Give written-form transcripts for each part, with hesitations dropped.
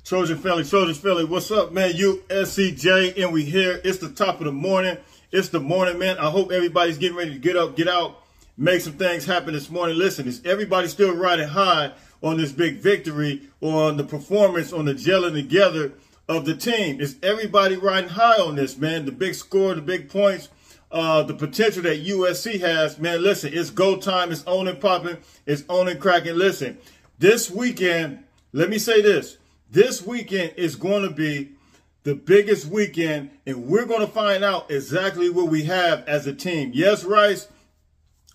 Trojan Philly, what's up, man? USCJ, and we here. It's the top of the morning. It's the morning, man. I hope everybody's getting ready to get up, get out, make some things happen this morning. Listen, is everybody still riding high on this big victory, on the performance, on the gelling together of the team? Is everybody riding high on this, man? The big score, the big points, the potential that USC has, man. Listen, it's go time. It's on and popping. It's on and cracking. Listen, this weekend, let me say this. This weekend is going to be the biggest weekend, and we're going to find out exactly what we have as a team. Yes, Rice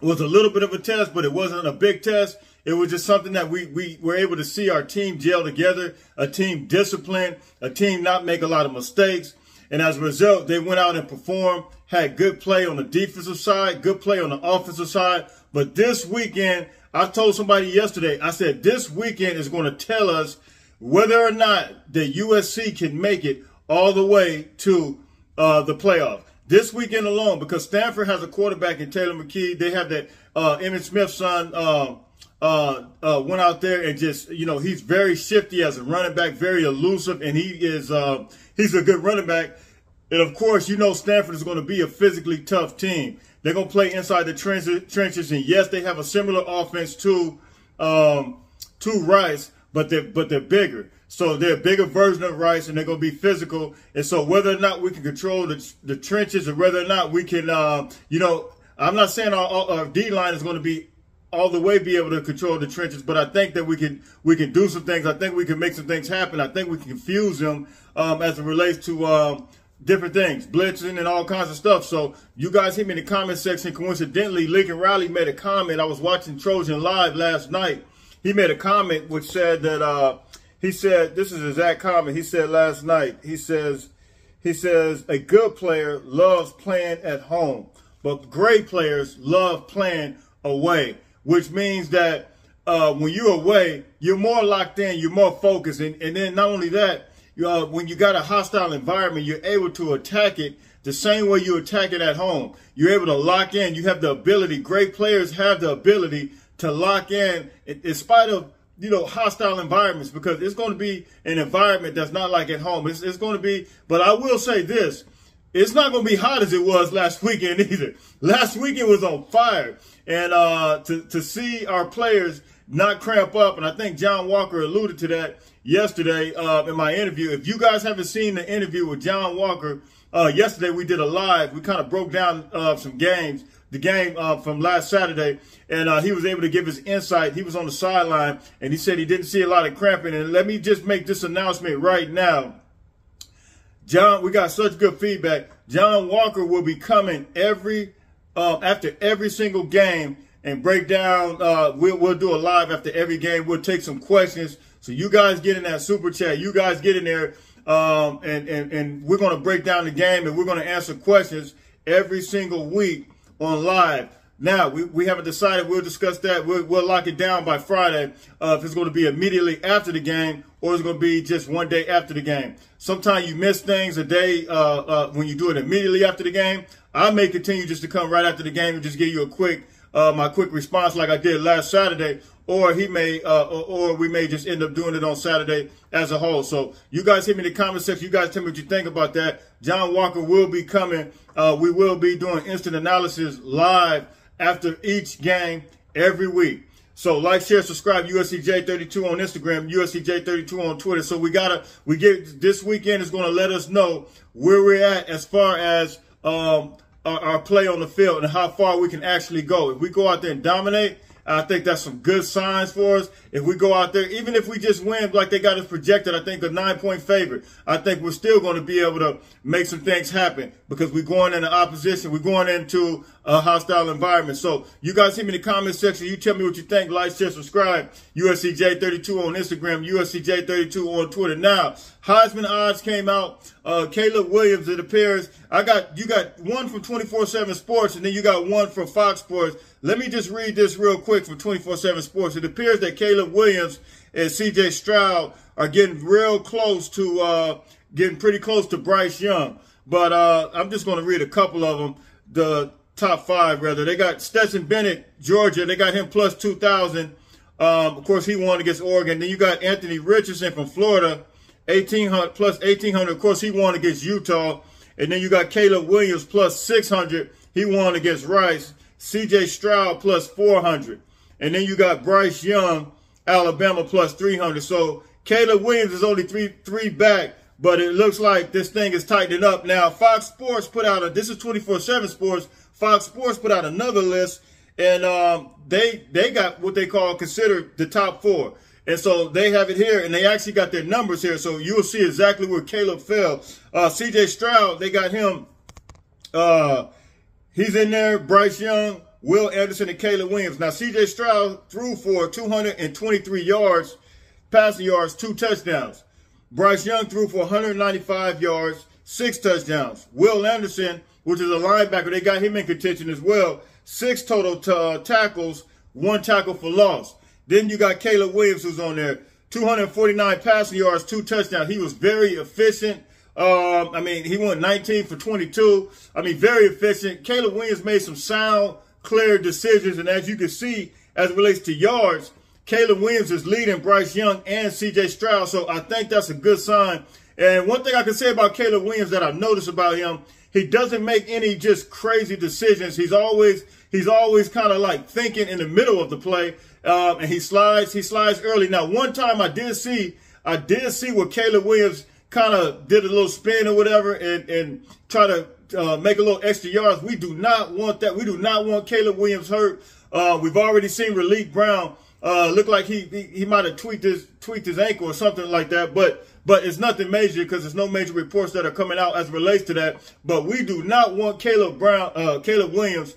was a little bit of a test, but it wasn't a big test. It was just something that we were able to see our team gel together, a team disciplined, a team not make a lot of mistakes. And as a result, they went out and performed, had good play on the defensive side, good play on the offensive side. But this weekend, I told somebody yesterday, I said, this weekend is going to tell us whether or not the USC can make it all the way to the playoff. This weekend alone, because Stanford has a quarterback in Taylor McKee. They have that Emmitt Smith's son went out there and just, you know, he's very shifty as a running back, very elusive, and he's a good running back. And, of course, you know Stanford is going to be a physically tough team. They're going to play inside the trenches, and, yes, they have a similar offense to Rice, but they're bigger. So they're a bigger version of Rice, and they're going to be physical. And so whether or not we can control the trenches, or whether or not we can, you know, I'm not saying our D-line is going to be all the way be able to control the trenches, but I think that we can do some things. I think we can make some things happen. I think we can confuse them as it relates to different things, blitzing and all kinds of stuff. So you guys hit me in the comment section. Coincidentally, Lincoln Riley made a comment. I was watching Trojan Live last night. He made a comment which said that he said, this is his exact comment. He said last night, he says a good player loves playing at home, but great players love playing away, which means that when you're away, you're more locked in, you're more focused. And then not only that, when you got a hostile environment, you're able to attack it the same way you attack it at home. You're able to lock in. You have the ability. Great players have the ability to lock in spite of, you know, hostile environments, because it's going to be an environment that's not like at home. It's going to be, but I will say this, it's not going to be hot as it was last weekend either. Last weekend was on fire. And to see our players not cramp up, and I think John Walker alluded to that yesterday in my interview. If you guys haven't seen the interview with John Walker, yesterday we did a live. We kind of broke down some games. The game from last Saturday, and he was able to give his insight. He was on the sideline, and he said he didn't see a lot of cramping. And let me just make this announcement right now. John, we got such good feedback. John Walker will be coming after every single game and break down. We'll do a live after every game. We'll take some questions. So you guys get in that super chat. You guys get in there, and we're going to break down the game, and we're going to answer questions every single week on live. Now, we haven't decided. We'll discuss that. We'll lock it down by Friday if it's going to be immediately after the game or it's going to be just one day after the game. Sometimes you miss things a day when you do it immediately after the game. I may continue just to come right after the game and just give you a quick my quick response like I did last Saturday, or he may or we may just end up doing it on Saturday as a whole. So you guys hit me in the comment section. You guys tell me what you think about that. John Walker will be coming. We will be doing instant analysis live after each game every week. So like, share, subscribe. USCJ32 on Instagram, USCJ32 on Twitter. So this weekend is going to let us know where we're at as far as our play on the field and how far we can actually go. If we go out there and dominate, I think that's some good signs for us. If we go out there, even if we just win like they got us projected, I think a 9-point favorite, I think we're still going to be able to make some things happen because we're going into opposition. We're going into hostile environment. So you guys hit me in the comment section. You tell me what you think. Like, share, subscribe. USCJ32 on Instagram, USCJ32 on Twitter. Now, Heisman odds came out. Caleb Williams, it appears. You got one from 24/7 Sports, and then you got one from Fox Sports. Let me just read this real quick from 24/7 Sports. It appears that Caleb Williams and CJ Stroud are getting real close to, getting pretty close to Bryce Young. But I'm just going to read a couple of them. The top five, rather. They got Stetson Bennett, Georgia. They got him plus 2,000. Of course, he won against Oregon. Then you got Anthony Richardson from Florida, 1,800 plus 1,800. Of course, he won against Utah. And then you got Caleb Williams plus 600. He won against Rice. CJ Stroud plus 400. And then you got Bryce Young, Alabama plus 300. So Caleb Williams is only three back, but it looks like this thing is tightening up. Now, Fox Sports put out this is 24/7 Sports. Fox Sports put out another list, and they got what they consider the top four. And so they have it here, and they actually got their numbers here. So you'll see exactly where Caleb fell. CJ Stroud, they got him. He's in there. Bryce Young, Will Anderson, and Caleb Williams. Now, CJ Stroud threw for 223 yards, passing yards, 2 touchdowns. Bryce Young threw for 195 yards, 6 touchdowns. Will Anderson, which is a linebacker, they got him in contention as well. 6 total tackles, 1 tackle for loss. Then you got Caleb Williams, who's on there. 249 passing yards, 2 touchdowns. He was very efficient. I mean, he went 19 for 22. I mean, very efficient. Caleb Williams made some sound, clear decisions. And as you can see, as it relates to yards, Caleb Williams is leading Bryce Young and CJ Stroud. So I think that's a good sign. And one thing I can say about Caleb Williams that I've noticed about him, he doesn't make any just crazy decisions. He's always kind of like thinking in the middle of the play. And he slides early. Now, one time I did see where Caleb Williams kind of did a little spin or whatever and try to make a little extra yards. We do not want that. We do not want Caleb Williams hurt. We've already seen Raleek Brown look like he might have tweaked his ankle or something like that. But it's nothing major because there's no major reports that are coming out as it relates to that. But we do not want Caleb Williams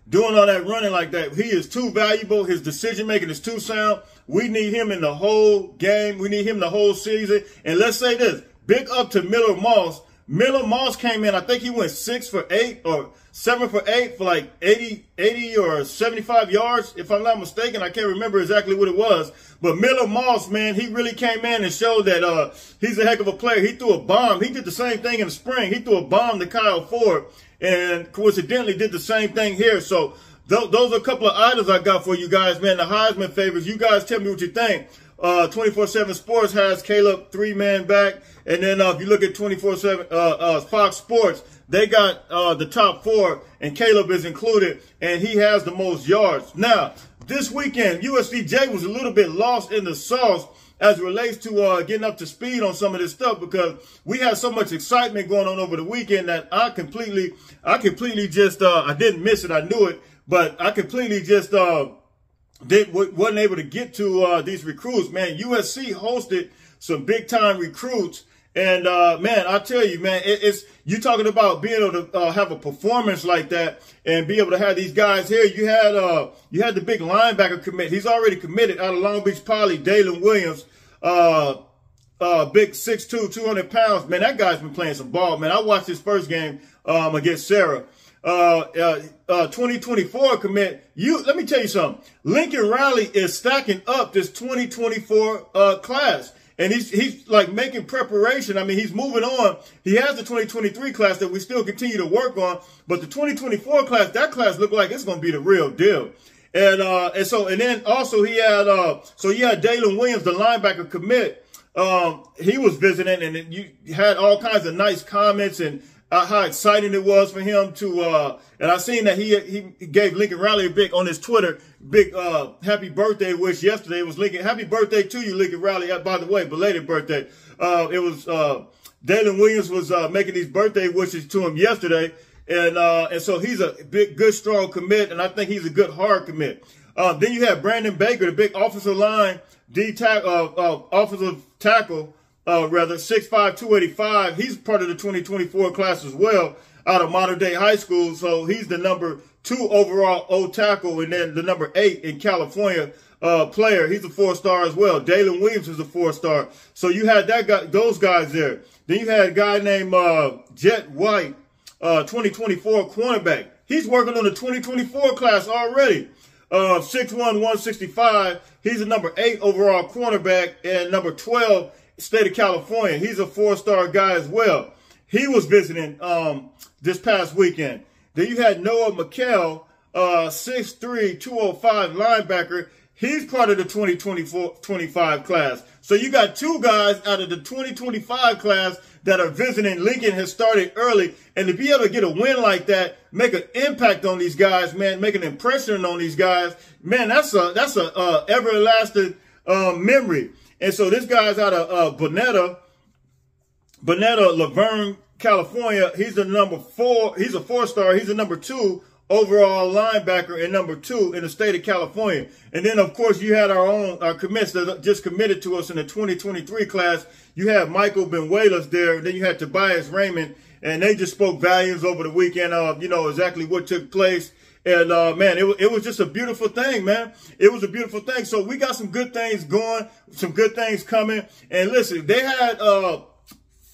doing all that running like that. He is too valuable. His decision making is too sound. We need him in the whole game. We need him the whole season. And let's say this, big up to Miller Moss. Miller Moss came in, I think he went 6 for 8 or 7 for 8 for like 80 or 75 yards, if I'm not mistaken. I can't remember exactly what it was. But Miller Moss, man, he really came in and showed that he's a heck of a player. He threw a bomb. He did the same thing in the spring. He threw a bomb to Kyle Ford and coincidentally did the same thing here. So those are a couple of items I got for you guys, man. The Heisman favorites. You guys tell me what you think. 24/7 Sports has Caleb 3-man back. And then if you look at 24/7 Fox Sports, they got the top 4, and Caleb is included, and he has the most yards. Now, this weekend, USCJ was a little bit lost in the sauce as it relates to getting up to speed on some of this stuff because we had so much excitement going on over the weekend that I completely just, I didn't miss it. I knew it, but I completely just wasn't able to get to these recruits. Man, USC hosted some big time recruits. And, man, I tell you, man, you talking about being able to have a performance like that and be able to have these guys here. You had the big linebacker commit. He's already committed out of Long Beach Poly, Dalen Williams, big 6'2", 200 pounds. Man, that guy's been playing some ball, man. I watched his first game against Sarah. 2024 commit. Let me tell you something. Lincoln Riley is stacking up this 2024 class. And he's like making preparation. I mean, he's moving on. He has the 2023 class that we still continue to work on, but the 2024 class, that class looked like it's going to be the real deal. And then also he had Dalen Williams, the linebacker commit. He was visiting, and you had all kinds of nice comments and how exciting it was for him to, and I seen that he gave Lincoln Riley a big on his Twitter, big happy birthday wish yesterday. It was Lincoln, happy birthday to you, Lincoln Riley. By the way, belated birthday. It was Dalen Williams was making these birthday wishes to him yesterday, and so he's a big, good, strong commit, and I think he's a good hard commit. Then you have Brandon Baker, the big offensive line offensive tackle. 6'5", 285. He's part of the 2024 class as well. out of Modern Day High School. So he's the number 2 overall O tackle, and then the number 8 in California player. He's a 4-star as well. Dalen Williams is a 4-star. So you had that guy, those guys there. Then you had a guy named Jet White, 2024 cornerback. He's working on the 2024 class already. 6'1", 165. He's a number 8 overall cornerback, and number 12, state of California. He's a 4-star guy as well. He was visiting this past weekend. Then you had Noah McKell, 6'3", 205 linebacker. He's part of the 2024-25 class. So you got 2 guys out of the 2025 class that are visiting. Lincoln has started early, and to be able to get a win like that, make an impact on these guys, man, make an impression on these guys, man, that's a everlasting memory. And so this guy's out of Bonetta, Laverne, California. He's the number 4. He's a 4-star. He's the number 2 overall linebacker and number 2 in the state of California. And then, of course, you had our commits that just committed to us in the 2023 class. You had Michael Benuelos there. Then you had Tobias Raymond, and they just spoke volumes over the weekend of, you know, exactly what took place. And, man, it was just a beautiful thing, man. It was a beautiful thing. So we got some good things going, some good things coming. And listen, they had,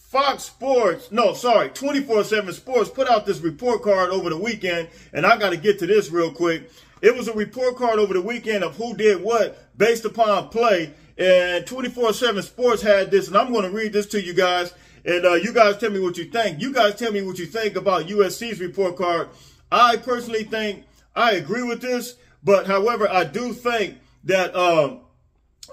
Fox Sports, no, sorry, 24/7 Sports put out this report card over the weekend, and I got to get to this real quick. It was a report card over the weekend of who did what based upon play, and 24/7 Sports had this, and I'm going to read this to you guys, and you guys tell me what you think. You guys tell me what you think about USC's report card. I personally think I agree with this, but however, I do think that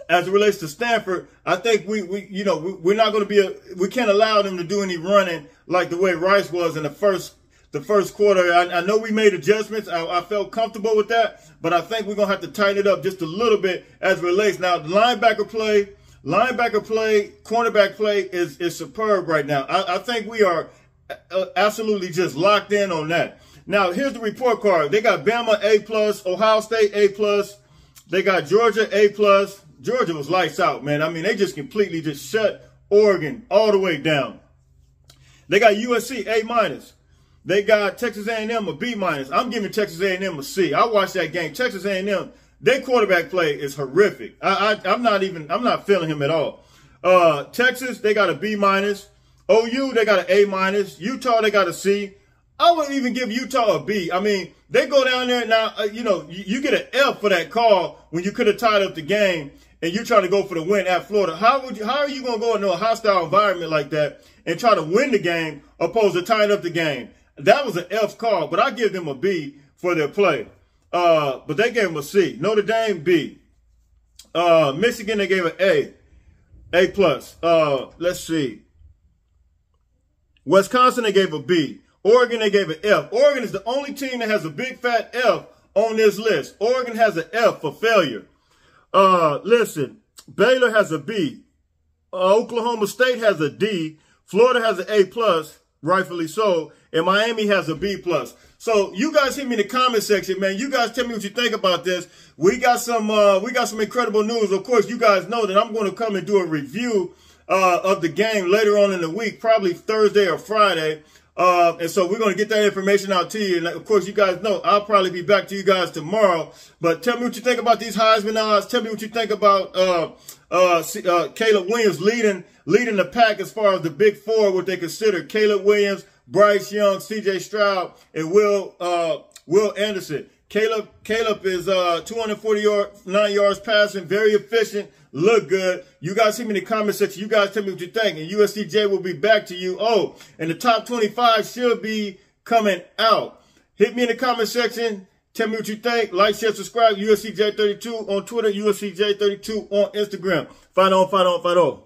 as it relates to Stanford, I think we're not going to we can't allow them to do any running like the way Rice was in the first quarter. I know we made adjustments. I felt comfortable with that, but I think we're going to have to tighten it up just a little bit as it relates. Now, the linebacker play, cornerback play is superb right now. I think we are absolutely just locked in on that. Now, here's the report card. They got Bama A+, Ohio State A+, they got Georgia A+. Georgia was lights out, man. I mean, they just completely just shut Oregon all the way down. They got USC A-. They got Texas A&M a B-. I'm giving Texas A&M a C. I watched that game. Texas A&M, their quarterback play is horrific. I'm not feeling him at all. Texas, they got a B-. OU, they got an A-. Utah, they got a C. I wouldn't even give Utah a B. I mean, they go down there now, you get an F for that call when you could have tied up the game and you're trying to go for the win at Florida. How are you going to go into a hostile environment like that and try to win the game opposed to tying up the game? That was an F call, but I give them a B for their play. But they gave them a C. Notre Dame, B. Michigan, they gave an A. A+. Let's see. Wisconsin, they gave a B. Oregon, they gave an F. Oregon is the only team that has a big fat F on this list. Oregon has an F for failure. Listen, Baylor has a B. Oklahoma State has a D. Florida has an A+, rightfully so. And Miami has a B+. So you guys hit me in the comment section, man. You guys tell me what you think about this. We got some incredible news. Of course, you guys know that I'm going to come and do a review of the game later on in the week, probably Thursday or Friday. And so we're going to get that information out to you. And of course, you guys know I'll probably be back to you guys tomorrow. But tell me what you think about these Heisman odds. Tell me what you think about Caleb Williams leading the pack as far as the big four, what they consider. Caleb Williams, Bryce Young, C.J. Stroud, and Will Anderson. Caleb is 249 yards passing, very efficient, look good. You guys hit me in the comment section. You guys tell me what you think. And USCJ will be back to you. Oh, and the top 25 should be coming out. Hit me in the comment section. Tell me what you think. Like, share, subscribe. USCJ32 on Twitter, USCJ32 on Instagram. Fight on, fight on, fight on.